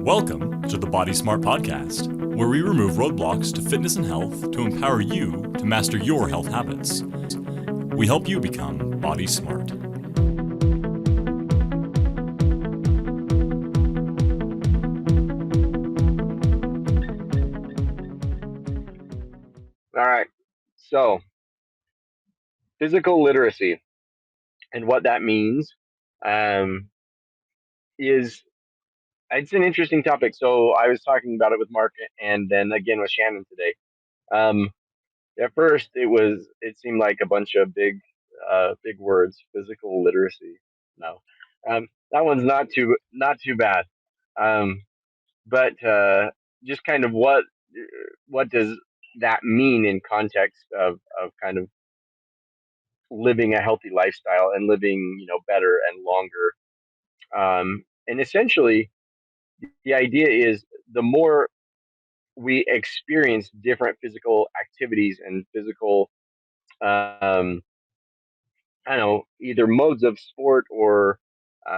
Welcome to the Body Smart Podcast, where we remove roadblocks to fitness and health to empower you to master your health habits. We help you become Body Smart. All right, so physical literacy and what that means is it's an interesting topic. So I was talking about it with Mark and then again with Shannon today. Um, at first, it seemed like a bunch of big words. Physical literacy. No, that one's not too bad. Um, but just kind of what does that mean in context of kind of living a healthy lifestyle and living, better and longer. And essentially, the idea is the more we experience different physical activities and physical, um, I don't know, either modes of sport or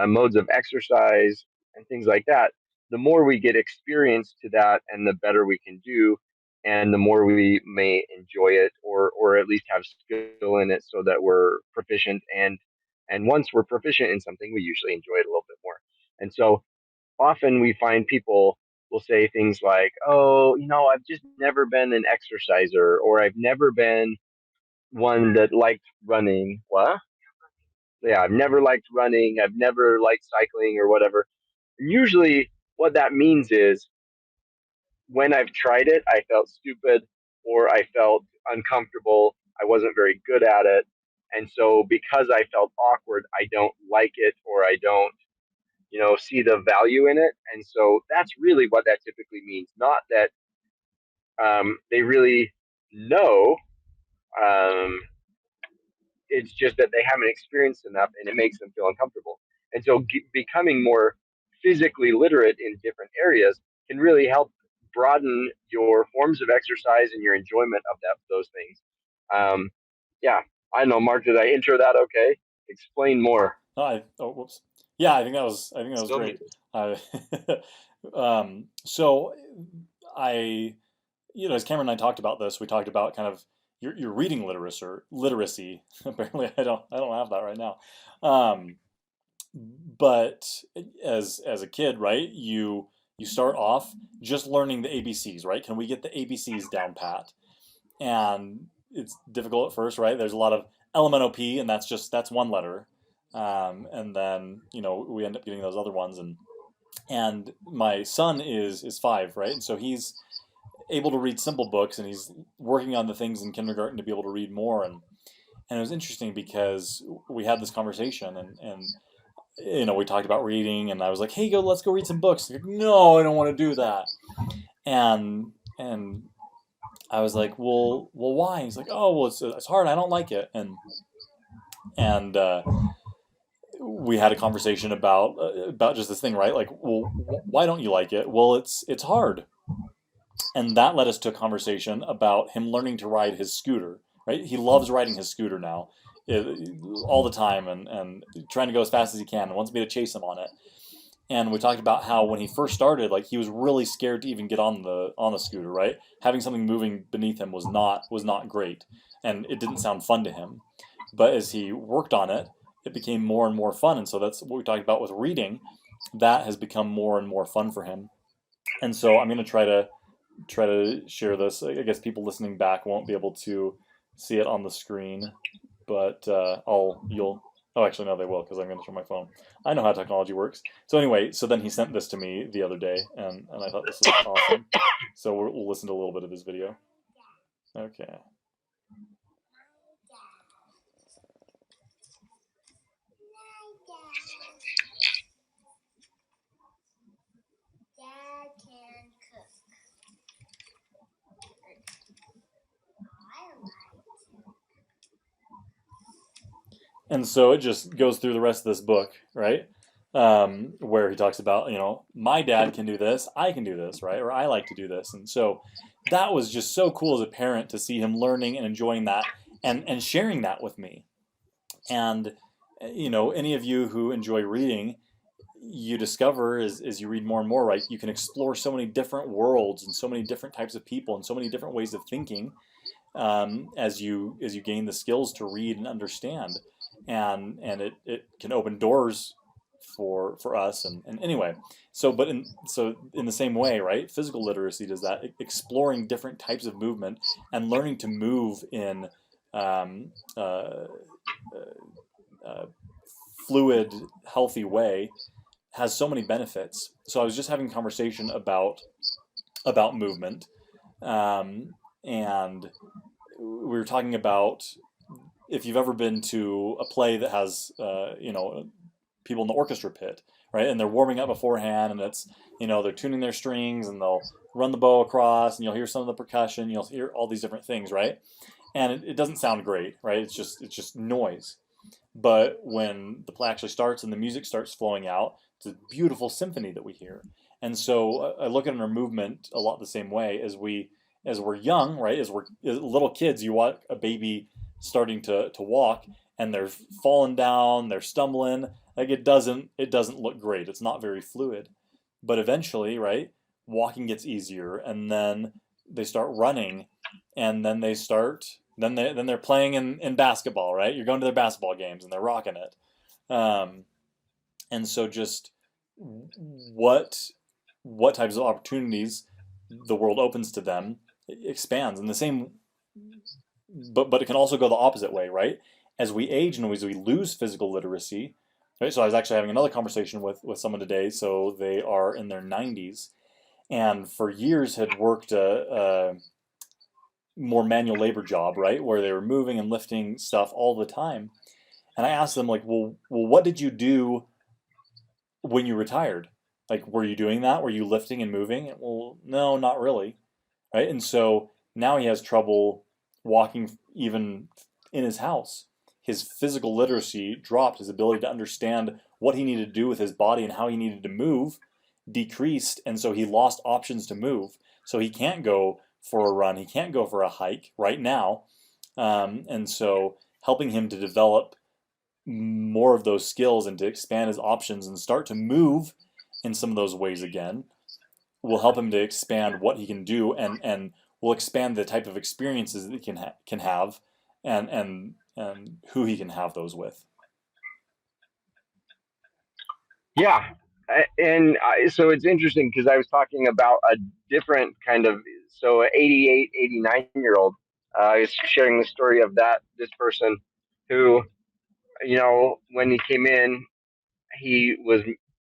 modes of exercise and things like that, the more we get experience to that and the better we can do. And the more we may enjoy it or at least have skill in it so that we're proficient. And once we're proficient in something, we usually enjoy it a little bit more. And so often we find people will say things like, oh, I've just never been an exerciser, or I've never been one that liked running. What? Yeah, I've never liked running. I've never liked cycling or whatever. And usually, what that means is when I've tried it, I felt stupid or I felt uncomfortable. I wasn't very good at it. And so, because I felt awkward, I don't like it or I don't, see the value in it. And so, that's really what that typically means. Not that they really know. Um, it's just that they haven't experienced enough and it makes them feel uncomfortable. And so becoming more physically literate in different areas can really help broaden your forms of exercise and your enjoyment of those things. Um, yeah, I don't know, Mark, did I intro that okay? Explain more. Whoops. Yeah, I think that was Still me. great. Uh, so as Cameron and I talked about this, we talked about kind of your reading literacy. Apparently, I don't have that right now. Um, but as a kid, right, you start off just learning the ABCs, right? Can we get the ABCs down pat? And it's difficult at first, right? There's a lot of LMNOP, and that's one letter, and then we end up getting those other ones, and my son is 5, right? And so he's able to read simple books, and he's working on the things in kindergarten to be able to read more, and it was interesting because we had this conversation, and we talked about reading, and I was like, hey, let's go read some books. Like, no, I don't want to do that. And I was like, well, why? He's like, oh, well, it's hard. I don't like it. And we had a conversation about just this thing, right? Like, well, why don't you like it? Well, it's hard. And that led us to a conversation about him learning to ride his scooter, right? He loves riding his scooter now, all the time, and trying to go as fast as he can, and wants me to chase him on it. And we talked about how when he first started, like he was really scared to even get on the scooter, right? Having something moving beneath him was not great, and it didn't sound fun to him. But as he worked on it, it became more and more fun, and so that's what we talked about with reading. That has become more and more fun for him. And so I'm going to try to share this. I guess people listening back won't be able to see it on the screen, but you'll. Oh, actually, no, they will because I'm going to show my phone. I know how technology works. So anyway, so then he sent this to me the other day, and I thought this was awesome. So we'll listen to a little bit of his video. Okay. Dad can cook. And so it just goes through the rest of this book, right? Where he talks about, my dad can do this, I can do this, right? Or I like to do this. And so that was just so cool as a parent to see him learning and enjoying that and sharing that with me. And, any of you who enjoy reading, you discover as you read more and more, right? You can explore so many different worlds and so many different types of people and so many different ways of thinking, as you gain the skills to read and understand, and it can open doors for us. And anyway, so in the same way, right? Physical literacy does that, exploring different types of movement and learning to move in um, uh, uh, fluid, healthy way has so many benefits. So I was just having a conversation about movement, um, and we were talking about if you've ever been to a play that has people in the orchestra pit, right, and they're warming up beforehand, and it's they're tuning their strings, and they'll run the bow across, and you'll hear some of the percussion, you'll hear all these different things, right, and it doesn't sound great, right? It's just noise. But when the play actually starts and the music starts flowing out, it's a beautiful symphony that we hear. And so I look at our movement a lot the same way as we're young, right? As little kids, you watch a baby starting to walk, and they're falling down, they're stumbling. Like it doesn't look great. It's not very fluid. But eventually, right, walking gets easier, and then they start running, and then they're playing in basketball, right? You're going to their basketball games and they're rocking it. Um, and so just what what types of opportunities the world opens to them expands. And the same, but it can also go the opposite way, right? As we age and as we lose physical literacy, right? So I was actually having another conversation with someone today. So they are in their 90s and for years had worked a more manual labor job, right, where they were moving and lifting stuff all the time. And I asked them like, well, what did you do when you retired? Like, were you doing that? Were you lifting and moving? Well, no, not really, right? And so now he has trouble walking even in his house. His physical literacy dropped. His ability to understand what he needed to do with his body and how he needed to move decreased, and so he lost options to move. So he can't go for a run. He can't go for a hike right now. And so helping him to develop more of those skills and to expand his options and start to move in some of those ways again will help him to expand what he can do, and will expand the type of experiences that he can have, and who he can have those with. Yeah, and so it's interesting because I was talking about a different kind of, so 88, 89 year old. I was sharing the story of this person who, when he came in, he was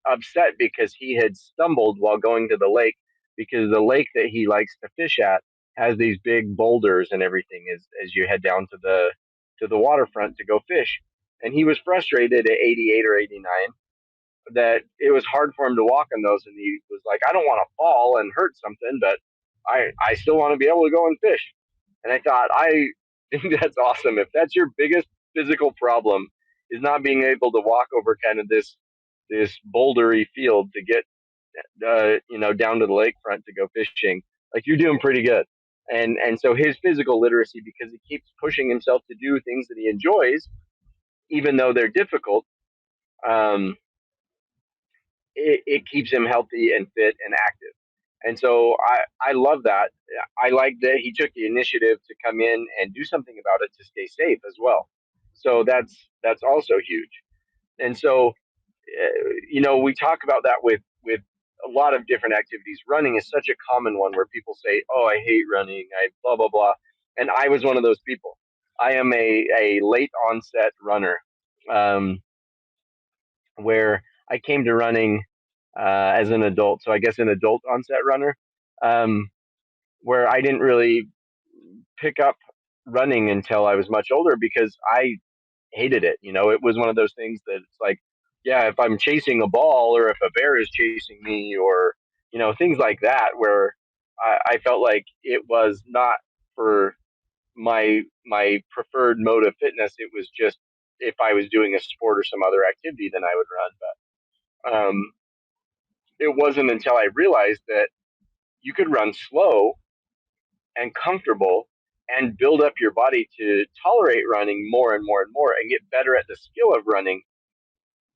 upset because he had stumbled while going to the lake, because the lake that he likes to fish at has these big boulders and everything as you head down to the waterfront to go fish. And he was frustrated at 88 or 89 that it was hard for him to walk on those, and he was like, I don't want to fall and hurt something, but I still want to be able to go and fish. And I thought, I think that's awesome. If that's your biggest physical problem, is not being able to walk over kind of this bouldery field to get down to the lakefront to go fishing, like, you're doing pretty good. And so his physical literacy, because he keeps pushing himself to do things that he enjoys, even though they're difficult, um, it keeps him healthy and fit and active. And so I love that. I like that he took the initiative to come in and do something about it to stay safe as well. So that's also huge. And so we talk about that with a lot of different activities. Running is such a common one where people say, "Oh, I hate running. I blah blah blah," and I was one of those people. I am a late onset runner, um, where I came to running as an adult. So I guess an adult onset runner, um, where I didn't really pick up running until I was much older because I hated it. It was one of those things that it's like, yeah, if I'm chasing a ball or if a bear is chasing me, or things like that, where I felt like it was not for my preferred mode of fitness. It was just, if I was doing a sport or some other activity, then I would run. But it wasn't until I realized that you could run slow and comfortable and build up your body to tolerate running more and more and more and get better at the skill of running,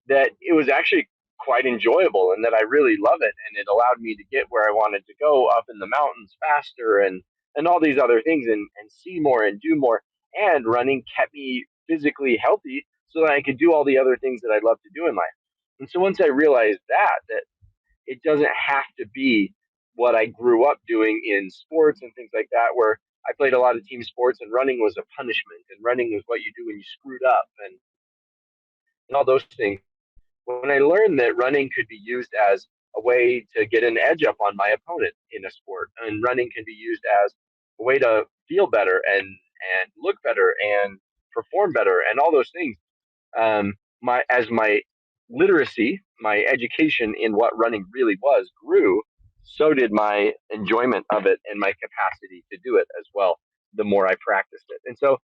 that it was actually quite enjoyable and that I really love it. And it allowed me to get where I wanted to go up in the mountains faster and all these other things and see more and do more. And running kept me physically healthy so that I could do all the other things that I love to do in life. And so once I realized that it doesn't have to be what I grew up doing in sports and things like that, where I played a lot of team sports and running was a punishment and running was what you do when you screwed up and all those things. When I learned that running could be used as a way to get an edge up on my opponent in a sport, and running can be used as a way to feel better and look better and perform better and all those things. My literacy, my education in what running really was grew, so did my enjoyment of it and my capacity to do it as well. The more I practiced it, and so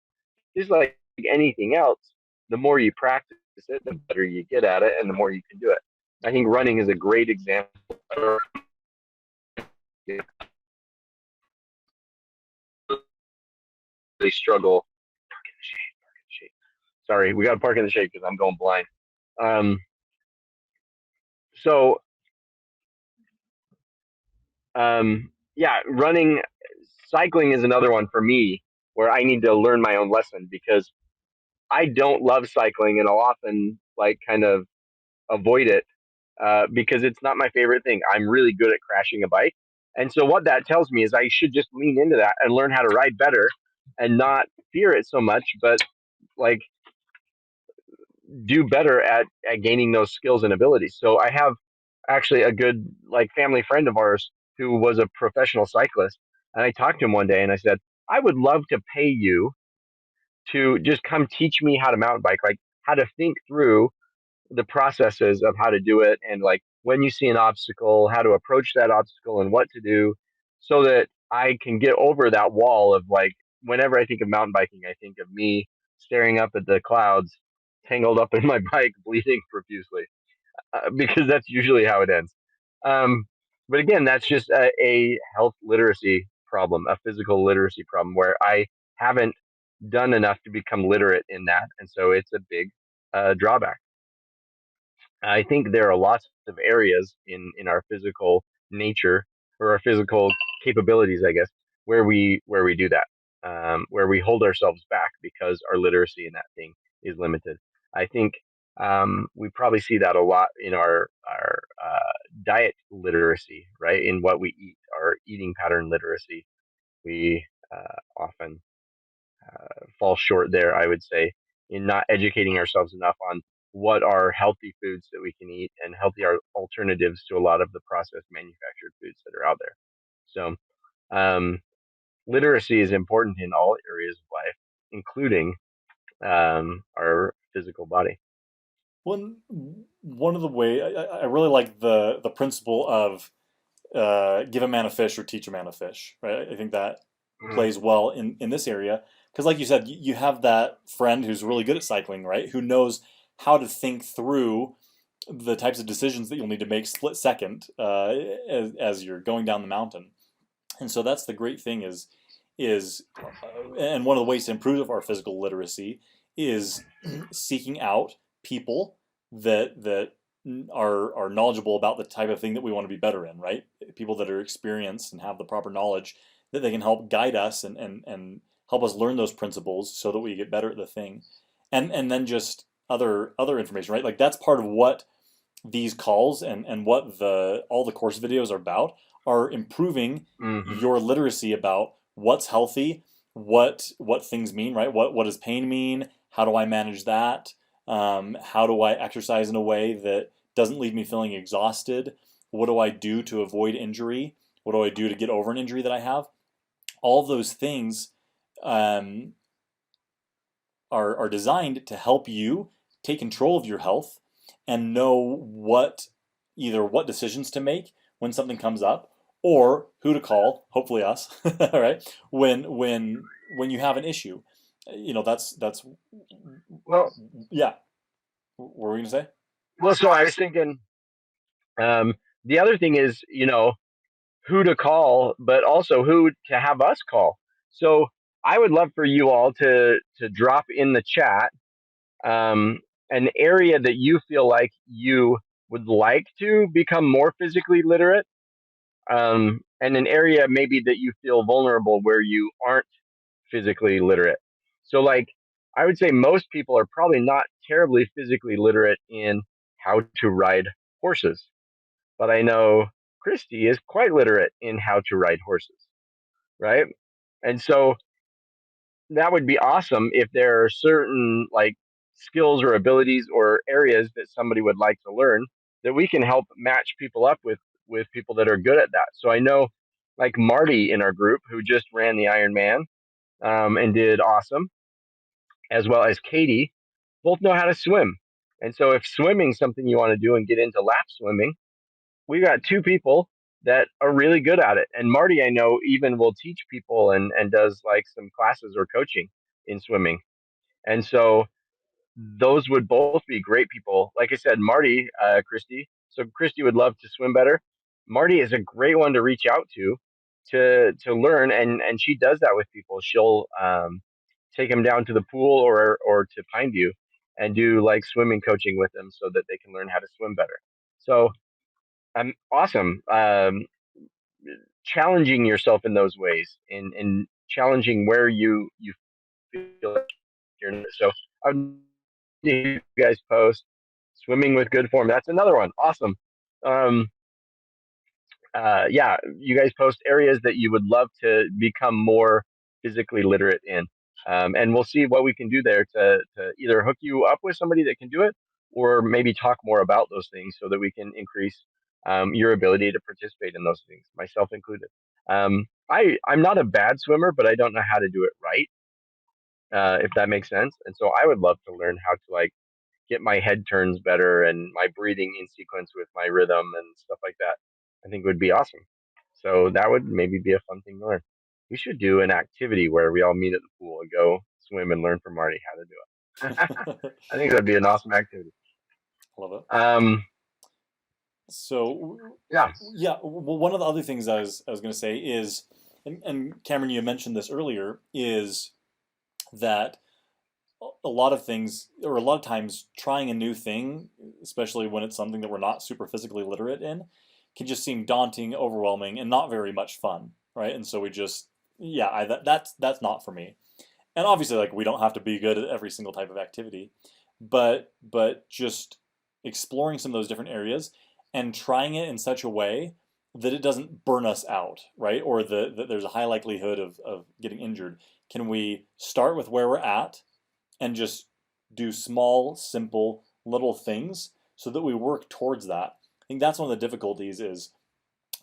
just like anything else, the more you practice it, the better you get at it, and the more you can do it. I think running is a great example. I really struggle. Sorry, we got to park in the shade because I'm going blind. Um, so yeah, cycling is another one for me where I need to learn my own lesson because I don't love cycling and I'll often like kind of avoid it because it's not my favorite thing. I'm really good at crashing a bike. And so what that tells me is I should just lean into that and learn how to ride better and not fear it so much, but like do better at gaining those skills and abilities. So I have actually a good like family friend of ours who was a professional cyclist. And I talked to him one day and I said, I would love to pay you to just come teach me how to mountain bike, like how to think through the processes of how to do it and like when you see an obstacle, how to approach that obstacle and what to do so that I can get over that wall of like whenever I think of mountain biking, I think of me staring up at the clouds, tangled up in my bike, bleeding profusely, because that's usually how it ends. Um, but again, that's just a health literacy problem, a physical literacy problem where I haven't done enough to become literate in that. And so it's a big drawback. I think there are lots of areas in our physical nature or our physical capabilities, I guess, where we do that, where we hold ourselves back because our literacy in that thing is limited. I think we probably see that a lot in our diet literacy, right? In what we eat, our eating pattern literacy. We often fall short there, I would say, in not educating ourselves enough on what are healthy foods that we can eat and healthy alternatives to a lot of the processed manufactured foods that are out there. So, um, literacy is important in all areas of life, including our physical body. One of the way I really like the principle of give a man a fish or teach a man a fish, right? I think that Mhm. plays well in this area because, like you said, you have that friend who's really good at cycling, right? Who knows how to think through the types of decisions that you'll need to make split second as you're going down the mountain. And so that's the great thing is and one of the ways to improve our physical literacy is seeking out people that are knowledgeable about the type of thing that we want to be better in, right? People that are experienced and have the proper knowledge that they can help guide us and help us learn those principles so that we get better at the thing. And then just other information, right? Like that's part of what these calls and what the all the course videos are about are improving Hmm. your literacy about what's healthy, what things mean, right? What does pain mean? How do I manage that? How do I exercise in a way that doesn't leave me feeling exhausted? What do I do to avoid injury? What do I do to get over an injury that I have? All of those things um, are designed to help you take control of your health and know either what decisions to make when something comes up or who to call, hopefully us, all right, when you have an issue. That's Well, yeah. What were we gonna say? so I was thinking, um, the other thing is, who to call, but also who to have us call. So I would love for you all to drop in the chat um, an area that you feel like you would like to become more physically literate, and an area maybe that you feel vulnerable where you aren't physically literate. So, like, I would say most people are probably not terribly physically literate in how to ride horses, but I know Christy is quite literate in how to ride horses, right? And so that would be awesome if there are certain like skills or abilities or areas that somebody would like to learn that we can help match people up with people that are good at that. So I know like Marty in our group who just ran the Ironman and did awesome, as well as Katie, both know how to swim. And so if swimming's something you want to do and get into lap swimming, we got two people that are really good at it. And Marty, I know, even will teach people and does like some classes or coaching in swimming. And so those would both be great people. Like I said, Marty, Christy. So Christy would love to swim better. Marty is a great one to reach out to learn, and she does that with people. She'll take them down to the pool or to Pine View and do like swimming coaching with them so that they can learn how to swim better. So awesome. Challenging yourself in those ways and challenging where you feel like you're not. So I would you guys post swimming with good form. That's another one. Awesome. Um, yeah, you guys post areas that you would love to become more physically literate in. And we'll see what we can do there to either hook you up with somebody that can do it or maybe talk more about those things so that we can increase your ability to participate in those things, myself included. I'm not a bad swimmer, but I don't know how to do it right, if that makes sense. And so I would love to learn how to like get my head turns better and my breathing in sequence with my rhythm and stuff like that. I think would be awesome. So that would maybe be a fun thing to learn. We should do an activity where we all meet at the pool and go swim and learn from Marty how to do it. I I think that'd be an awesome activity. love it. Um, So, yeah, yeah, well, one of the other things I was going to say is, and Cameron, you mentioned this earlier, is that a lot of things, or a lot of times, trying a new thing, especially when it's something that we're not super physically literate in, can just seem daunting, overwhelming, and not very much fun, right? And so we just, yeah, that's not for me. And obviously, like we don't have to be good at every single type of activity, but just exploring some of those different areas and trying it in such a way that it doesn't burn us out, right? Or that there's a high likelihood of getting injured. Can we start with where we're at and just do small, simple, little things so that we work towards that? I think that's one of the difficulties is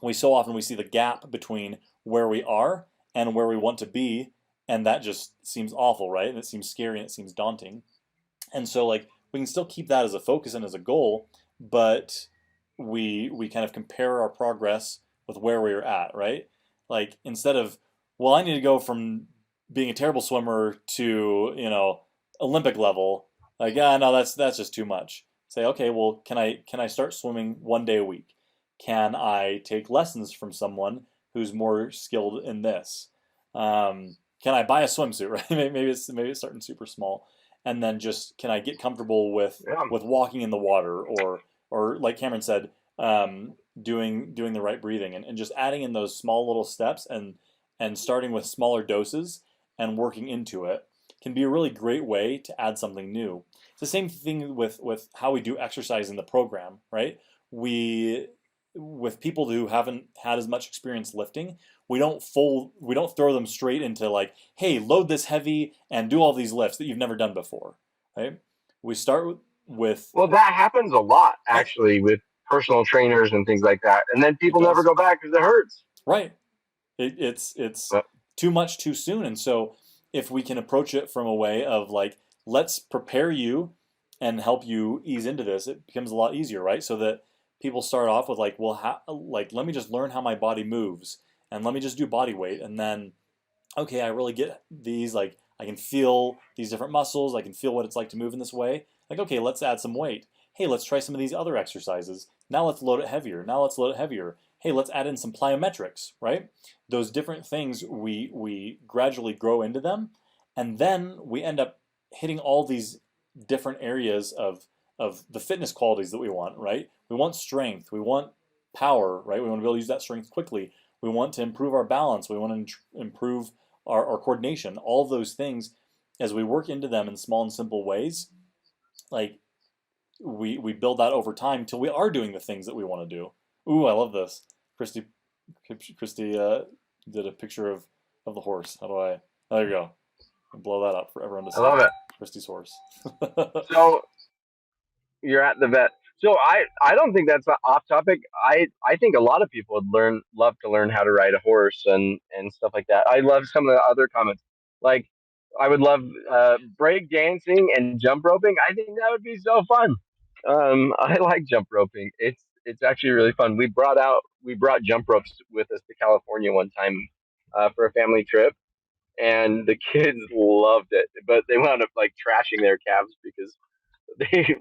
we so often we see the gap between where we are and where we want to be, and that just seems awful, right? And it seems scary and it seems daunting. And so like we can still keep that as a focus and as a goal, but we kind of compare our progress with where we were at, right? Like instead of, well, I need to go from being a terrible swimmer to, Olympic level, like, no, that's just too much. Say, okay, well, can I start swimming 1 day a week? Can I take lessons from someone who's more skilled in this? Can I buy a swimsuit, right? Maybe it's starting super small, and then just can I get comfortable with yeah, walking in the water, or like Cameron said, doing the right breathing, and just adding in those small little steps, and starting with smaller doses and working into it can be a really great way to add something new. It's the same thing with how we do exercise in the program, right? We with people who haven't had as much experience lifting, we don't throw them straight into like, hey, load this heavy and do all these lifts that you've never done before, right? We start with well, that happens a lot oh, actually with personal trainers and things like that, and then it people never does, go back because it hurts. right? It's But too much too soon, and so if we can approach it from a way of like, let's prepare you and help you ease into this, it becomes a lot easier, right? So that people start off with like, well, like let me just learn how my body moves, and let me just do body weight, and then okay, I really get these, like I can feel these different muscles, I can feel what it's like to move in this way. Like, okay, let's add some weight. Hey, let's try some of these other exercises. Now let's load it heavier. Now let's load it heavier. Hey, let's add in some plyometrics, right? Those different things we gradually grow into them, and then we end up hitting all these different areas of the fitness qualities that we want, right? We want strength, we want power, right? We want to be able to use that strength quickly. We want to improve our balance, we want to improve our coordination. All of those things, as we work into them in small and simple ways, like we build that over time until we are doing the things that we want to do. Ooh, I love this. Christy Christy did a picture of the horse. How do I? There you go. Blow that up for everyone to I see. love it. Christy's horse. So you're at the vet. So I don't think that's off topic. I think a lot of people would love to learn how to ride a horse and stuff like that. I love some of the other comments. Like I would love break dancing and jump roping. I think that would be so fun. I like jump roping. It's actually really fun. We brought jump ropes with us to California one time for a family trip, and the kids loved it. But they wound up like trashing their calves because they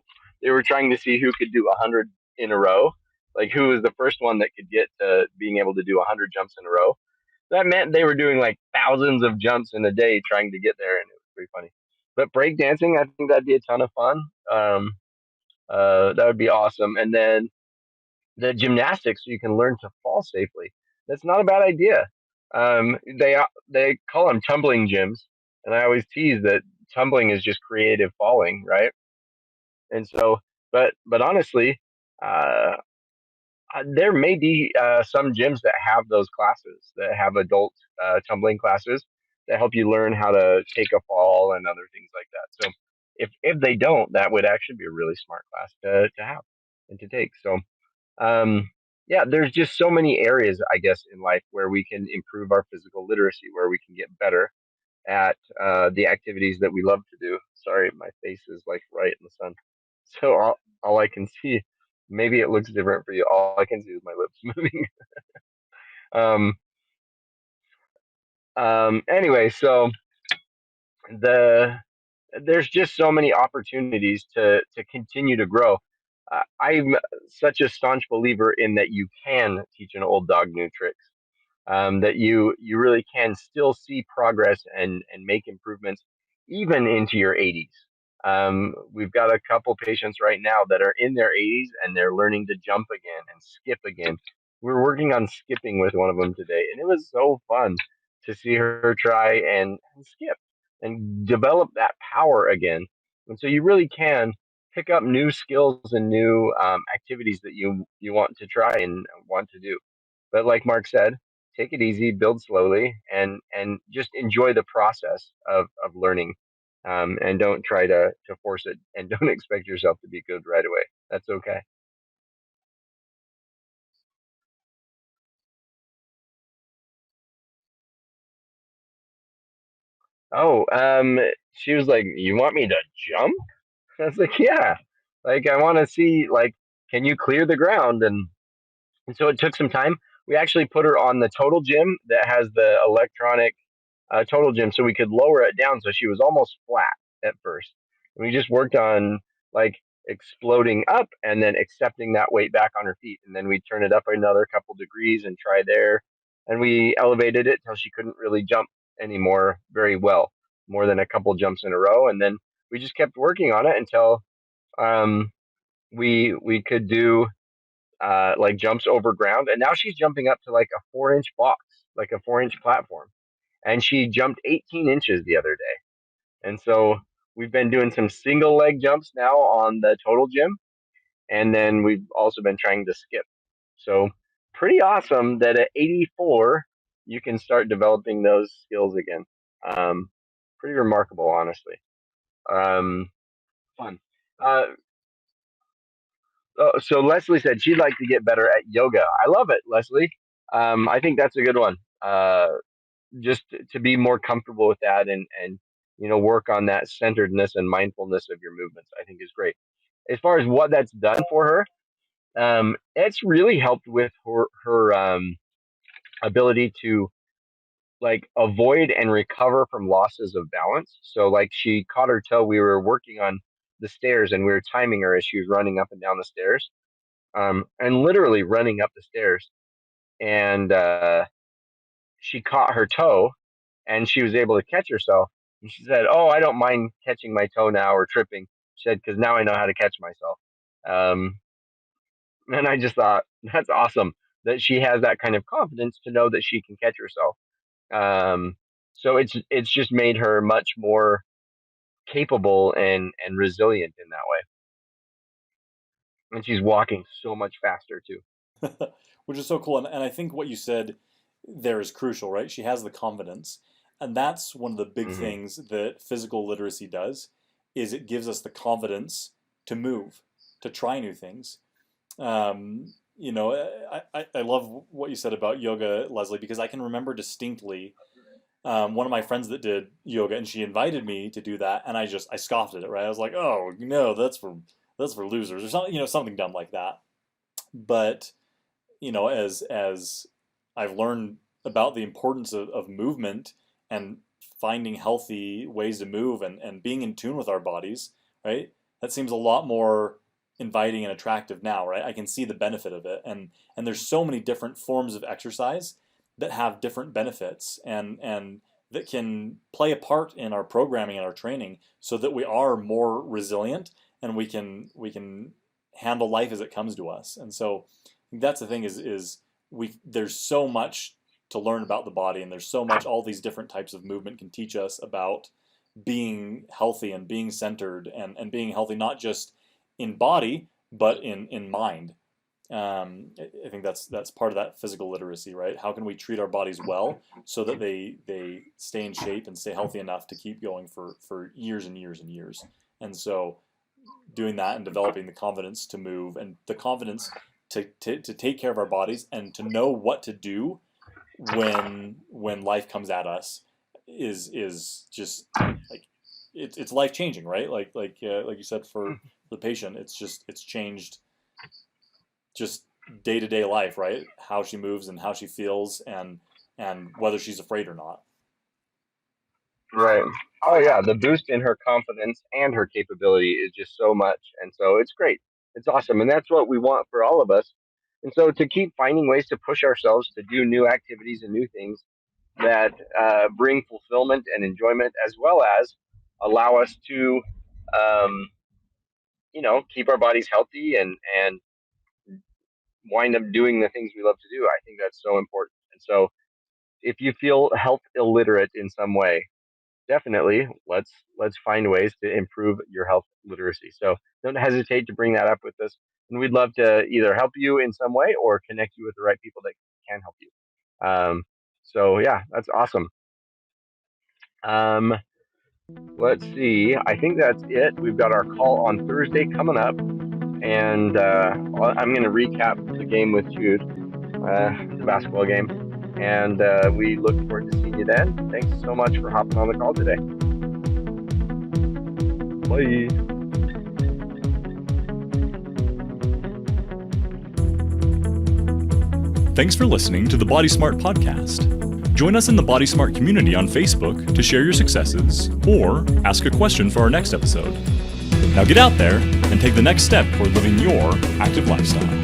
they were trying to see who could do 100 in a row, like who was the first one that could get to being able to do 100 jumps in a row. That meant they were doing like thousands of jumps in a day trying to get there, and it was pretty funny. But breakdancing, I think that'd be a ton of fun. That would be awesome. And then the gymnastics, so you can learn to fall safely. That's not a bad idea. They call them tumbling gyms, and I always tease that tumbling is just creative falling, right? And so, but honestly, uh, there may be some gyms that have those classes that have adult tumbling classes that help you learn how to take a fall and other things like that. So if they don't, that would actually be a really smart class to have and to take. So um, yeah, there's just so many areas, I guess, in life where we can improve our physical literacy, where we can get better at the activities that we love to do. Sorry, my face is like right in the sun. So all I can see, maybe it looks different for you. All I can see is my lips moving. um, anyway, so the there's just so many opportunities to continue to grow. I'm such a staunch believer in that you can teach an old dog new tricks. That you really can still see progress and make improvements even into your 80s. We've got a couple patients right now that are in their 80s and they're learning to jump again and skip again. We're working on skipping with one of them today, and it was so fun to see her try and skip and develop that power again. And so you really can pick up new skills and new activities that you want to try and want to do. But like Mark said, take it easy, build slowly, and just enjoy the process of learning. And don't try to force it, and don't expect yourself to be good right away. That's okay. Oh, she was like, "You want me to jump?" I was like, "Yeah." Like I want to see, like, can you clear the ground? And so it took some time. We actually put her on the total gym that has the electronic total gym so we could lower it down so she was almost flat at first. And we just worked on like exploding up and then accepting that weight back on her feet. And then we turn it up another couple degrees and try there. And we elevated it till she couldn't really jump anymore very well, more than a couple jumps in a row. And then we just kept working on it until um, we could do like jumps over ground. And now she's jumping up to like a 4 inch box, like a 4 inch platform. And she jumped 18 inches the other day. And so we've been doing some single leg jumps now on the total gym. And then we've also been trying to skip. So pretty awesome that at 84, you can start developing those skills again. Um, Pretty remarkable, honestly. Um, Fun. Uh, so Leslie said she'd like to get better at yoga. I love it, Leslie. I think that's a good one. Just to be more comfortable with that and work on that centeredness and mindfulness of your movements, I think is great. As far as what that's done for her, it's really helped with her ability to like avoid and recover from losses of balance. So like she caught her toe. We were working on the stairs and we were timing her as she was running up and down the stairs, and literally running up the stairs. And she caught her toe and she was able to catch herself. And she said, "Oh, I don't mind catching my toe now or tripping." She said, because now I know how to catch myself. Um, and I just thought that's awesome that she has that kind of confidence to know that she can catch herself. Um, so it's just made her much more capable and resilient in that way. And she's walking so much faster too. Which is so cool. And I think what you said there is crucial, right? She has the confidence. And that's one of the big Hmm. things that physical literacy does is it gives us the confidence to move, to try new things. I love what you said about yoga, Leslie, because I can remember distinctly one of my friends that did yoga, and she invited me to do that, and I scoffed at it, right? I was like, oh no, that's for losers or something, something dumb like that. But as I've learned about the importance of movement and finding healthy ways to move and being in tune with our bodies, right? That seems a lot more inviting and attractive now, right? I can see the benefit of it. And there's so many different forms of exercise that have different benefits and that can play a part in our programming and our training so that we are more resilient and we can handle life as it comes to us. And so that's the thing is we there's so much to learn about the body, and there's so much all these different types of movement can teach us about being healthy and being centered and being healthy not just in body but in mind. I think that's part of that physical literacy, right? How can we treat our bodies well so that they stay in shape and stay healthy enough to keep going for years and years and years. And so doing that and developing the confidence to move and the confidence to take care of our bodies and to know what to do when life comes at us is just like it's life changing, right? Like you said for the patient, it's changed just day to day life, right? How she moves and how she feels and whether she's afraid or not. Right. Oh yeah, the boost in her confidence and her capability is just so much, and so it's great. It's awesome, and that's what we want for all of us. And so to keep finding ways to push ourselves to do new activities and new things that bring fulfillment and enjoyment, as well as allow us to, um, keep our bodies healthy and wind up doing the things we love to do. I think that's so important. And so if you feel health illiterate in some way, definitely let's find ways to improve your health literacy. So don't hesitate to bring that up with us, and we'd love to either help you in some way or connect you with the right people that can help you. So yeah, that's awesome. um, let's see, I think that's it. We've got our call on Thursday coming up, and I'm going to recap the game with Jude, the basketball game, and we look forward to seeing you then. Thanks so much for hopping on the call today. Bye. Thanks for listening to the Body Smart podcast. Join us in the Body Smart community on Facebook to share your successes or ask a question for our next episode. Now get out there and take the next step toward living your active lifestyle.